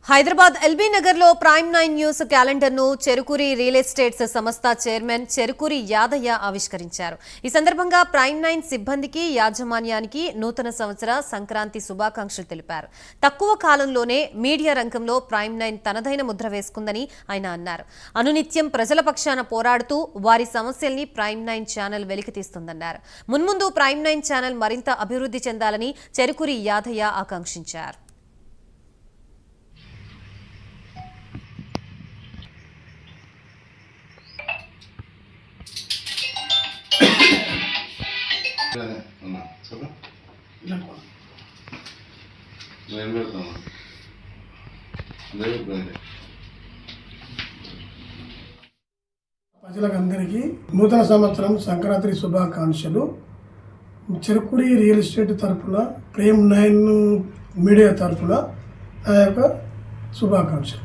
Hyderabad LB Nagar లో prime 9 news calendar ను Cherukuri real estates సంస్థ చైర్మన్ చెరుకురి యాదయ్య ఆవిష్కరించారు. ఈ సందర్భంగా ప్రైమ్ 9 సిబ్బందికి యాజమాన్యానికి నూతన సంవత్సర సంక్రాంతి శుభాకాంక్షలు తెలిపారు. తక్కువ కాలంలోనే మీడియా రంగంలో ప్రైమ్ 9 తనదైన ముద్ర వేసుకుందని ఆయన అన్నారు. అనునిత్యం ప్రజల పక్షాన పోరాడుతూ వారి సమస్యల్ని ప్రైమ్ 9 ఛానల్ వెలికితీస్తుందన్నారు. మున్ముందు ప్రైమ్ 9 ఛానల్ మరింత అభివృద్ధి చెందాలని చెరుకురి యాదయ్య ఆకాంక్షించారు. ప్రజలందరికీ నూతన సంవత్సరం సంక్రాంతి శుభాకాంక్షలు. చెరుకురి రియల్ ఎస్టేట్ తరఫున ప్రైమ్ 9 మీడియా తరఫున నా యొక్క శుభాకాంక్షలు.